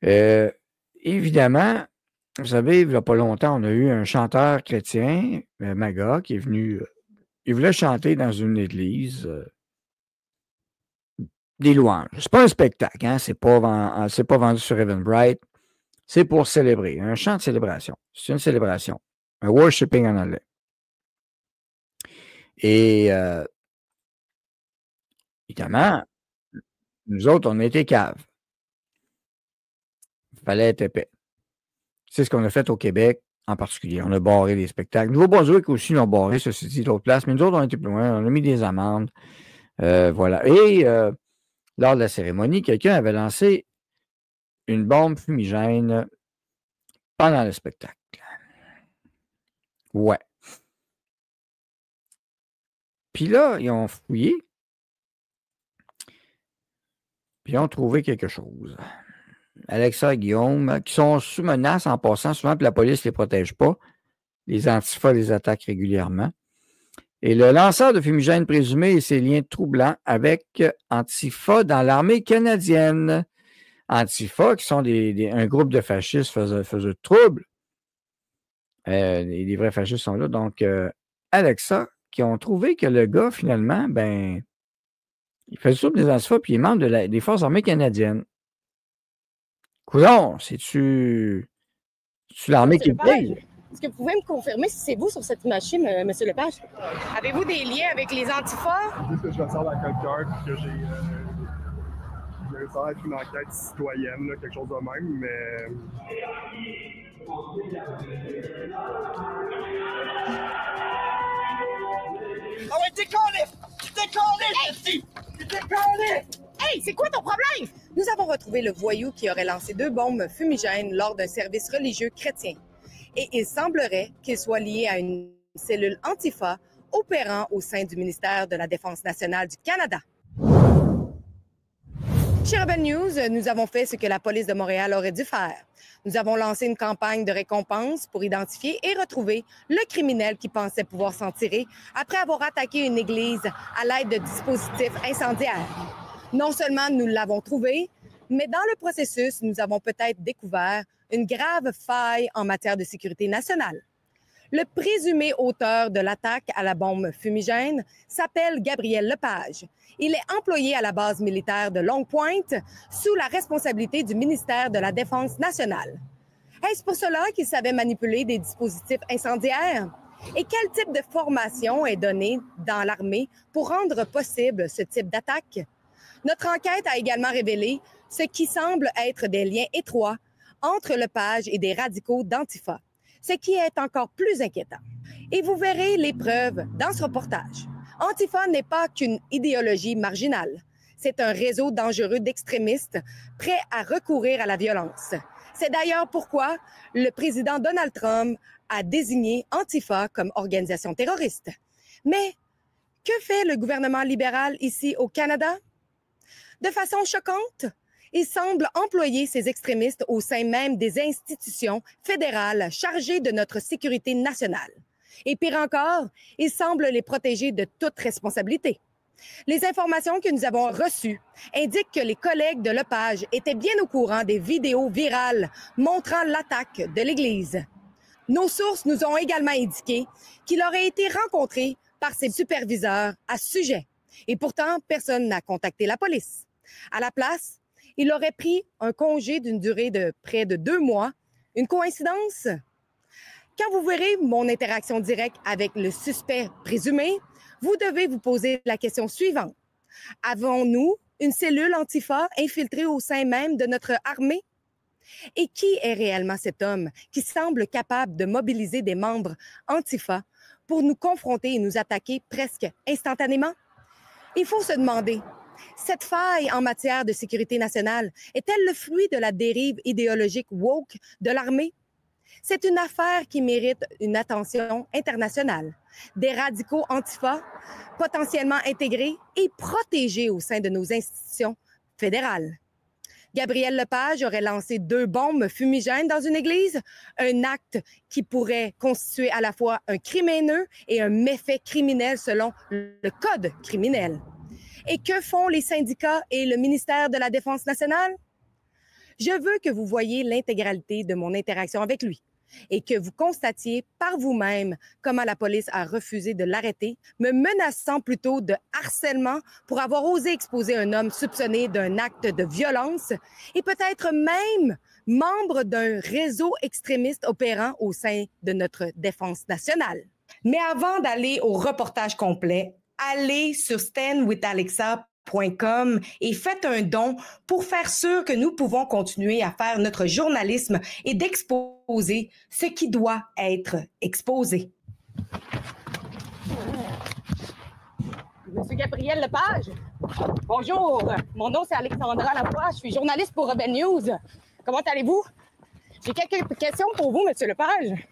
Euh, Évidemment, vous savez, il n'y a pas longtemps, on a eu un chanteur chrétien, Maga, qui est venu. Il voulait chanter dans une église des louanges. C'est pas un spectacle, hein? C'est pas vendu sur Eventbrite. C'est pour célébrer. Un chant de célébration. C'est une célébration. Un worshiping en anglais. Et évidemment, nous autres, on était caves. Il fallait être épais. C'est ce qu'on a fait au Québec en particulier. On a barré les spectacles. Nouveau-Brunswick aussi l'ont barré, ceci dit, d'autres places, mais nous autres, on était plus loin. On a mis des amendes. Voilà. Et lors de la cérémonie, quelqu'un avait lancé une bombe fumigène pendant le spectacle. Ouais. Puis là, ils ont fouillé. Puis ils ont trouvé quelque chose. Alexa et Guillaume, qui sont sous menace en passant, souvent, puis la police ne les protège pas. Les antifas les attaquent régulièrement. Et le lanceur de fumigène présumé et ses liens troublants avec Antifa dans l'armée canadienne. Antifa, qui sont un groupe de fascistes faisant trouble. Les vrais fascistes sont là. Donc, Alexa, qui ont trouvé que le gars, finalement, ben, il fait le trouble des Antifa, puis il est membre des Forces armées canadiennes. Coudon, c'est-tu l'armée qui le paye? Est-ce que vous pouvez me confirmer si c'est vous sur cette machine, M. Lepage? Avez-vous des liens avec les antifas? Juste que je ressors la code cœur et que ça va être une enquête citoyenne, là, quelque chose de même, mais... Ah ouais, décollez! Décollez! Décollez! Hey, c'est quoi ton problème? Nous avons retrouvé le voyou qui aurait lancé 2 bombes fumigènes lors d'un service religieux chrétien. Et il semblerait qu'il soit lié à une cellule Antifa opérant au sein du ministère de la Défense nationale du Canada. Chez Rebel News, nous avons fait ce que la police de Montréal aurait dû faire. Nous avons lancé une campagne de récompense pour identifier et retrouver le criminel qui pensait pouvoir s'en tirer après avoir attaqué une église à l'aide de dispositifs incendiaires. Non seulement nous l'avons trouvé, mais dans le processus, nous avons peut-être découvert une grave faille en matière de sécurité nationale. Le présumé auteur de l'attaque à la bombe fumigène s'appelle Gabriel Lepage. Il est employé à la base militaire de Longue Pointe sous la responsabilité du ministère de la Défense nationale. Est-ce pour cela qu'il savait manipuler des dispositifs incendiaires? Et quel type de formation est donnée dans l'armée pour rendre possible ce type d'attaque? Notre enquête a également révélé ce qui semble être des liens étroits entre Lepage et des radicaux d'Antifa, ce qui est encore plus inquiétant. Et vous verrez les preuves dans ce reportage. Antifa n'est pas qu'une idéologie marginale. C'est un réseau dangereux d'extrémistes prêts à recourir à la violence. C'est d'ailleurs pourquoi le président Donald Trump a désigné Antifa comme organisation terroriste. Mais que fait le gouvernement libéral ici au Canada? De façon choquante, il semble employer ces extrémistes au sein même des institutions fédérales chargées de notre sécurité nationale. Et pire encore, il semble les protéger de toute responsabilité. Les informations que nous avons reçues indiquent que les collègues de Lepage étaient bien au courant des vidéos virales montrant l'attaque de l'Église. Nos sources nous ont également indiqué qu'il aurait été rencontré par ses superviseurs à ce sujet. Et pourtant, personne n'a contacté la police. À la place, il aurait pris un congé d'une durée de près de 2 mois. Une coïncidence? Quand vous verrez mon interaction directe avec le suspect présumé, vous devez vous poser la question suivante. Avons-nous une cellule Antifa infiltrée au sein même de notre armée? Et qui est réellement cet homme qui semble capable de mobiliser des membres Antifa pour nous confronter et nous attaquer presque instantanément? Il faut se demander, cette faille en matière de sécurité nationale est-elle le fruit de la dérive idéologique woke de l'armée? C'est une affaire qui mérite une attention internationale. Des radicaux Antifa potentiellement intégrés et protégés au sein de nos institutions fédérales. Gabriel Lepage aurait lancé 2 bombes fumigènes dans une église, un acte qui pourrait constituer à la fois un crime haineux et un méfait criminel selon le Code criminel. Et que font les syndicats et le ministère de la Défense nationale? Je veux que vous voyiez l'intégralité de mon interaction avec lui et que vous constatiez par vous-même comment la police a refusé de l'arrêter, me menaçant plutôt de harcèlement pour avoir osé exposer un homme soupçonné d'un acte de violence et peut-être même membre d'un réseau extrémiste opérant au sein de notre défense nationale. Mais avant d'aller au reportage complet, allez sur standwithalexa.com et faites un don pour faire sûr que nous pouvons continuer à faire notre journalisme et d'exposer ce qui doit être exposé. Monsieur Gabriel Lepage, bonjour. Mon nom c'est Alexandra Lavoie, je suis journaliste pour Rebel News. Comment allez-vous? J'ai quelques questions pour vous, Monsieur Lepage.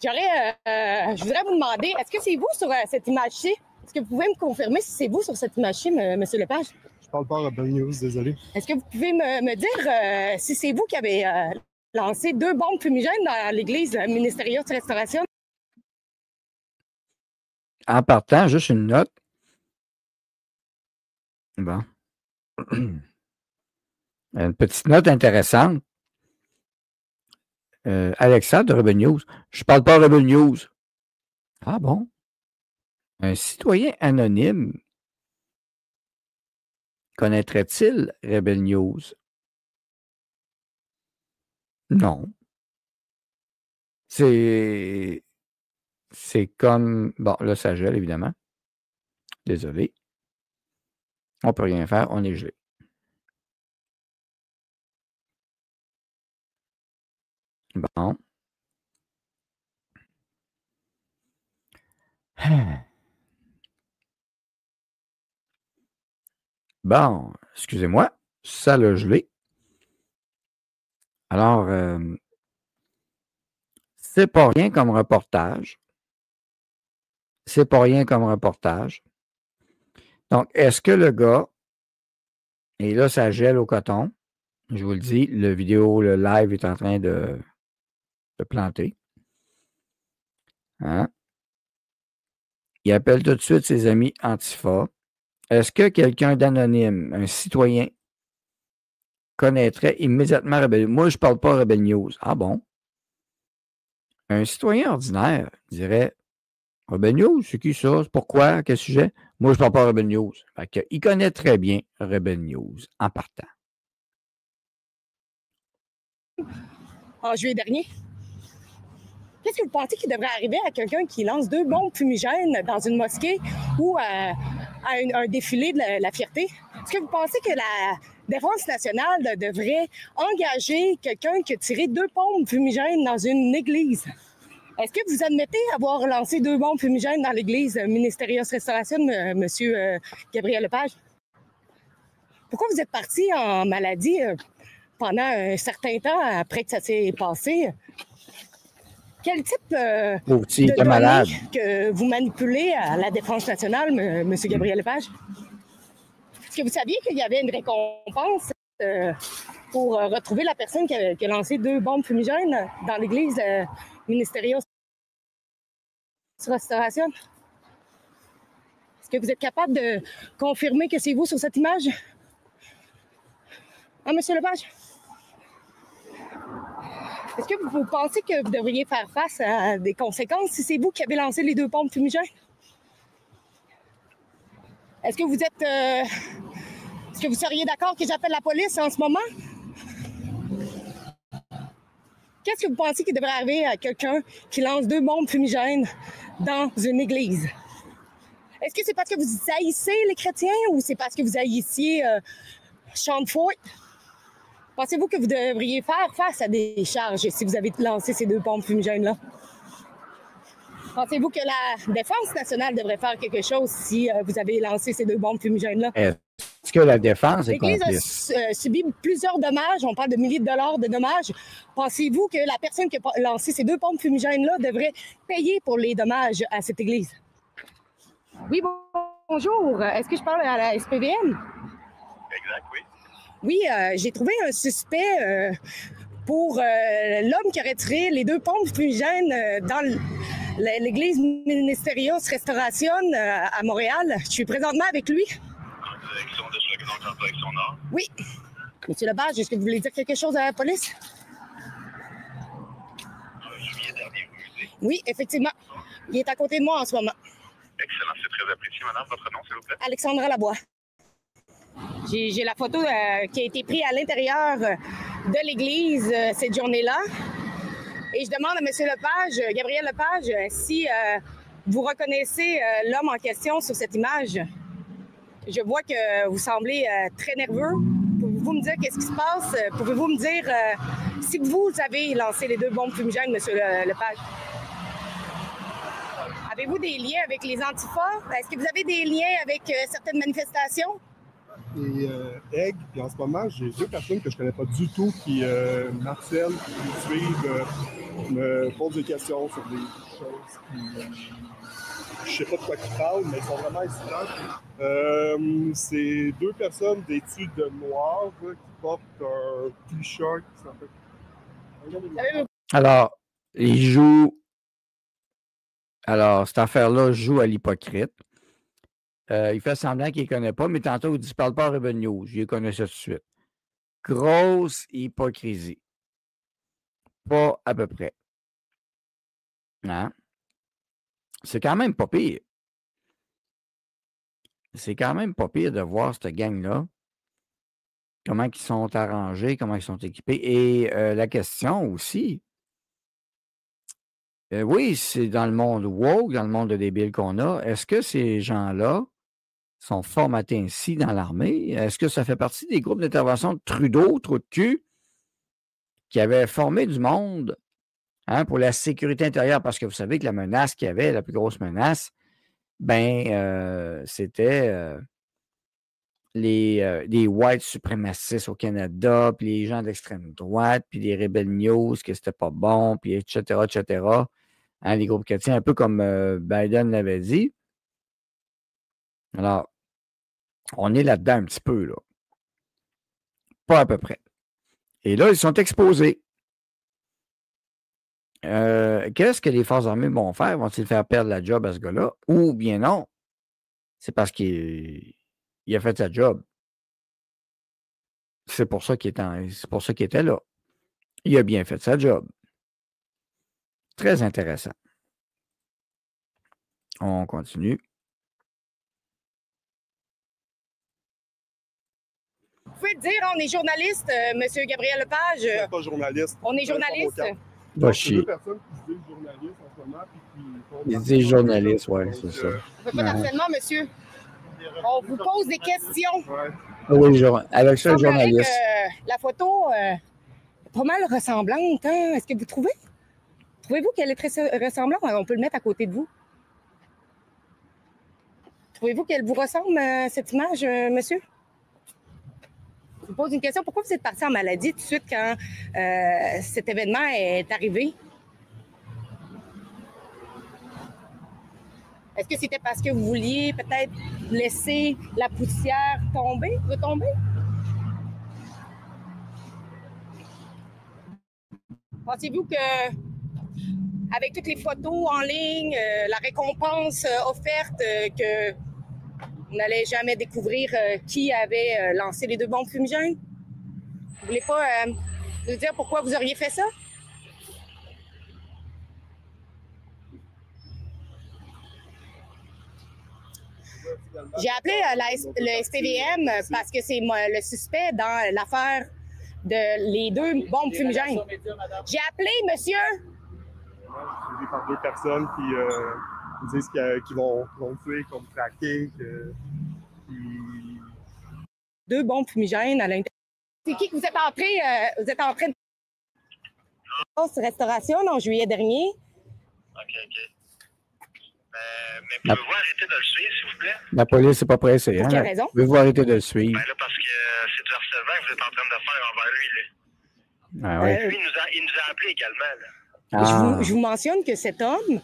Je voudrais vous demander, est-ce que c'est vous sur cette image-ci? Est-ce que vous pouvez me confirmer si c'est vous sur cette image-ci, Monsieur Lepage? Je parle pas à Rebel News, désolé. Est-ce que vous pouvez me dire si c'est vous qui avez lancé 2 bombes fumigènes dans l'église Ministérios de Restauration? En partant, juste une note. Bon. Une petite note intéressante. Alexa de Rebel News. Je parle pas Rebel News. Ah bon? Un citoyen anonyme connaîtrait-il Rebel News? Non. C'est comme... Bon, là, ça gèle, évidemment. Désolé. On peut rien faire, on est gelé. Bon. Bon, excusez-moi, ça l'a gelé. Alors, c'est pas rien comme reportage. C'est pas rien comme reportage. Donc, est-ce que le gars, et là, ça gèle au coton, je vous le dis, le live est en train de planter. Hein? Il appelle tout de suite ses amis Antifa. Est-ce que quelqu'un d'anonyme, un citoyen, connaîtrait immédiatement Rebel News? Moi, je ne parle pas Rebel News. Ah bon? Un citoyen ordinaire dirait Rebel News, c'est qui ça? Pourquoi? Quel sujet? Moi, je ne parle pas Rebel News. Il connaît très bien Rebel News en partant. En juillet dernier. Qu'est-ce que vous pensez qui devrait arriver à quelqu'un qui lance 2 bombes fumigènes dans une mosquée ou à un défilé de la fierté? Est-ce que vous pensez que la Défense nationale devrait engager quelqu'un qui a tiré 2 bombes fumigènes dans une église? Est-ce que vous admettez avoir lancé 2 bombes fumigènes dans l'église Ministérios Restauration, Monsieur Gabriel Lepage? Pourquoi vous êtes parti en maladie pendant un certain temps après que ça s'est passé? Quel type de données que vous manipulez à la Défense nationale, M. Gabriel Lepage? Est-ce que vous saviez qu'il y avait une récompense pour retrouver la personne qui a lancé 2 bombes fumigènes dans l'église Ministérios de Restauration? Est-ce que vous êtes capable de confirmer que c'est vous sur cette image? Ah, M. Lepage? Est-ce que vous pensez que vous devriez faire face à des conséquences si c'est vous qui avez lancé les 2 bombes fumigènes? Est-ce que vous êtes... est-ce que vous seriez d'accord que j'appelle la police en ce moment? Qu'est-ce que vous pensez qu'il devrait arriver à quelqu'un qui lance 2 bombes fumigènes dans une église? Est-ce que c'est parce que vous haïssez les chrétiens ou c'est parce que vous haïssiez Sean Ford? Pensez-vous que vous devriez faire face à des charges si vous avez lancé ces 2 bombes fumigènes-là? Pensez-vous que la Défense nationale devrait faire quelque chose si vous avez lancé ces 2 bombes fumigènes-là? Est-ce que la défense est complice? L'Église a subi plusieurs dommages. On parle de milliers de dollars de dommages. Pensez-vous que la personne qui a lancé ces 2 bombes fumigènes-là devrait payer pour les dommages à cette Église? Oui, bonjour. Est-ce que je parle à la SPVM? Exact, oui. Oui, j'ai trouvé un suspect pour l'homme qui aurait tiré les 2 bombes fumigènes dans l'église Ministérios Restauration à Montréal. Je suis présentement avec lui. En direction de Chagnon, en direction nord? Oui. Monsieur Lepage, est-ce que vous voulez dire quelque chose à la police? Juillet dernier, vous me dites. Oui, effectivement. Il est à côté de moi en ce moment. Excellent, c'est très apprécié, madame. Votre nom, s'il vous plaît? Alexandra Labois. J'ai la photo qui a été prise à l'intérieur de l'église cette journée-là. Et je demande à M. Lepage, Gabriel Lepage, si vous reconnaissez l'homme en question sur cette image. Je vois que vous semblez très nerveux. Pouvez-vous me dire qu'est-ce qui se passe? Pouvez-vous me dire si vous avez lancé les 2 bombes fumigènes, M. Lepage? Avez-vous des liens avec les antifas? Est-ce que vous avez des liens avec certaines manifestations? Et Egg, puis en ce moment, j'ai 2 personnes que je connais pas du tout qui m'harcèlent, qui me suivent, me posent des questions sur des choses qui... je sais pas de quoi ils parlent, mais ils sont vraiment incidents. C'est 2 personnes vêtues de noir là, qui portent un t-shirt qui s'appelle... Alors, il joue. Alors, cette affaire-là joue à l'hypocrite. Il fait semblant qu'il ne connaît pas, mais tantôt, il dit « parle pas à Rebel News ». Je les connais ça tout de suite. Grosse hypocrisie. Pas à peu près. Hein? C'est quand même pas pire. C'est quand même pas pire de voir cette gang-là. Comment ils sont arrangés, comment ils sont équipés. Et la question aussi, oui, c'est dans le monde woke, dans le monde de débiles qu'on a. Est-ce que ces gens-là sont formatés ainsi dans l'armée? Est-ce que ça fait partie des groupes d'intervention de Trudeau, trou de cul, qui avaient formé du monde pour la sécurité intérieure? Parce que vous savez que la menace qu'il y avait, la plus grosse menace, c'était les whites suprémacistes au Canada, puis les gens d'extrême droite, puis les Rebel News, que c'était pas bon, puis etc., etc. Les groupes chrétiens, un peu comme Biden l'avait dit. Alors, on est là-dedans un petit peu, là. Pas à peu près. Et là, ils sont exposés. Qu'est-ce que les forces armées vont faire? Vont-ils faire perdre la job à ce gars-là? Ou bien non? C'est parce qu'il a fait sa job. C'est pour ça qu'il était là. Il a bien fait sa job. Très intéressant. On continue. Vous pouvez le dire, on est journaliste, M. Gabriel Lepage. Je suis pas journaliste. On est journaliste. Va C'est 2 chier. personnes qui se disent journalistes en ce moment. Puis qui Ils disent journalistes, oui, c'est ça. On fait pas d'harcèlement, monsieur. On vous pose des questions. Ouais. Oui, avec ça, Il semblerait journaliste. que la photo est pas mal ressemblante. Hein? Est-ce que vous trouvez? Trouvez-vous qu'elle est très ressemblante? On peut le mettre à côté de vous. Trouvez-vous qu'elle vous ressemble, cette image, monsieur? Je vous pose une question. Pourquoi vous êtes parti en maladie tout de suite quand cet événement est arrivé? Est-ce que c'était parce que vous vouliez peut-être laisser la poussière retomber? Pensez-vous que avec toutes les photos en ligne, la récompense offerte, que on n'allait jamais découvrir qui avait lancé les 2 bombes fumigènes? Vous voulez pas nous dire pourquoi vous auriez fait ça? J'ai appelé le STVM parce que c'est le suspect dans l'affaire de les 2 bombes fumigènes. J'ai appelé, monsieur! Suivi par 2 personnes qui disent qu'ils vont me tuer, qu'ils vont me traquer. 2 bombes fumigènes à l'intérieur. C'est qui que vous êtes entré de restauration en juillet dernier? OK. Mais pouvez-vous arrêter de le suivre, s'il vous plaît? La police n'est pas pressée. Pour quelle raison? Pouvez-vous arrêter de le suivre? Ben là, parce que c'est du harcèlement que vous êtes en train de faire envers lui. Là. Ah, ouais. Lui, il nous a appelés également. Là. Je vous mentionne que cet homme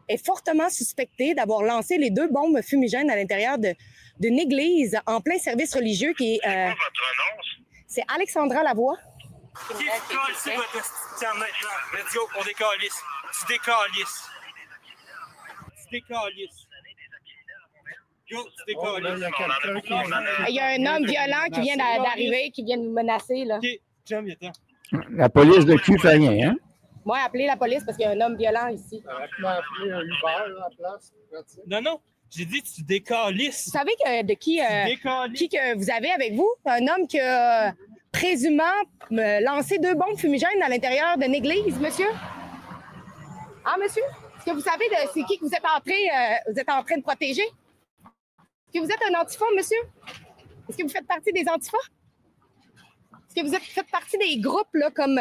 est fortement suspecté d'avoir lancé les 2 bombes fumigènes à l'intérieur d'une église en plein service religieux qui est... C'est quoi votre nom? C'est Alexandra Lavoie. Qui tu colles ici, votre tiens maintenant? Let's go, on décalisse. Tu décalisses. Tu décalisses. Go, tu décolles. Il y a un homme violent qui vient d'arriver, qui vient de nous menacer, là. OK, Jam, viens-t'en. La police de cul fait rien, hein? Moi, appelez la police parce qu'il y a un homme violent ici. Appeler un Uber à la place. Non, non, j'ai dit tu décalisses. Vous savez de qui que vous avez avec vous? Un homme qui a présumément lancé 2 bombes fumigènes à l'intérieur d'une église, monsieur? Ah, monsieur? Est-ce que vous savez c'est qui que vous êtes en train de protéger? Est-ce que vous êtes un antifa, monsieur? Est-ce que vous faites partie des antifas? Est-ce que vous faites partie des groupes là, comme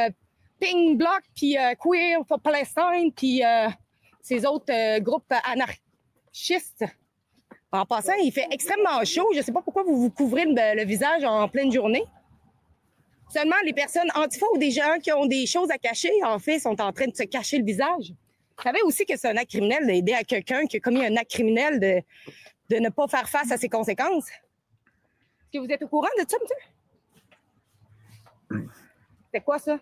Pink Block, puis Queer for Palestine, puis ces autres groupes anarchistes? En passant, il fait extrêmement chaud. Je ne sais pas pourquoi vous vous couvrez le visage en pleine journée. Seulement les personnes antifa ou des gens qui ont des choses à cacher, en fait, sont en train de se cacher le visage. Vous savez aussi que c'est un acte criminel d'aider à quelqu'un qui a commis un acte criminel de ne pas faire face à ses conséquences. Est-ce que vous êtes au courant de ça, monsieur? C'est quoi ça?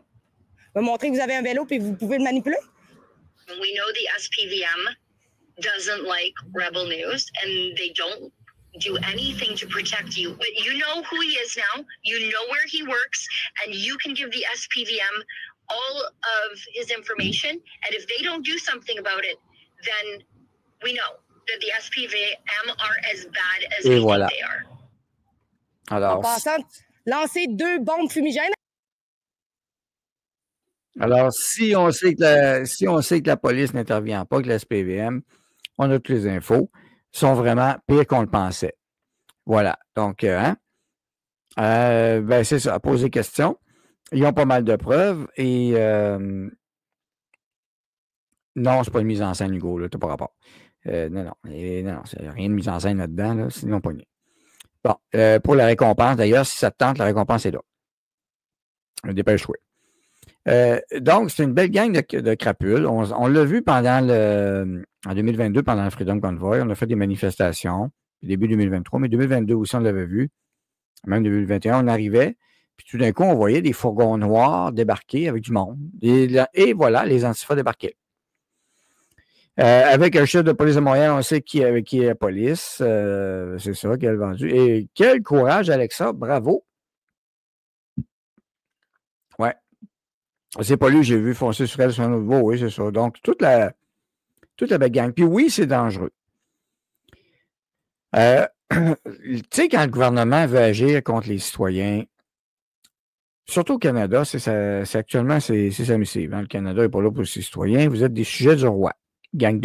Vous me montrer que vous avez un vélo et vous pouvez le manipuler? We know the SPVM doesn't like Rebel News and they don't do anything to protect you. But you know who he is now. You know where he works and you can give the SPVM all of his information. And if they don't do something about it, then we know that the SPVM are as bad as we think they are. Alors, en passant, lancer 2 bombes fumigènes. Alors, si on sait que la police n'intervient pas, que la SPVM, on a toutes les infos, sont vraiment pires qu'on le pensait. Voilà. Donc, ben c'est ça, poser des questions. Ils ont pas mal de preuves et non, c'est pas une mise en scène, Hugo, là, t'as pas rapport. Non, c'est rien de mise en scène là-dedans, là, sinon pas mieux. Bon, pour la récompense, d'ailleurs, si ça te tente, la récompense est là. Dépêche-toi. Donc, c'est une belle gang de crapules. On l'a vu en 2022, pendant le Freedom Convoy. On a fait des manifestations, début 2023, mais 2022 aussi, on l'avait vu. Même 2021, on arrivait, puis tout d'un coup, on voyait des fourgons noirs débarquer avec du monde. Et voilà, les antifas débarquaient. Avec un chef de police de Montréal, on sait qui est la police. C'est ça qu'elle a vendu. Et quel courage, Alexa. Bravo. Ouais. C'est pas lui, j'ai vu foncer sur elle sur un autre veau, oui, c'est ça. Donc, toute la belle gang. Puis oui, c'est dangereux. Tu sais, quand le gouvernement veut agir contre les citoyens, surtout au Canada, actuellement, c'est sa missive. Hein? Le Canada n'est pas là pour ses citoyens. Vous êtes des sujets du roi. Gang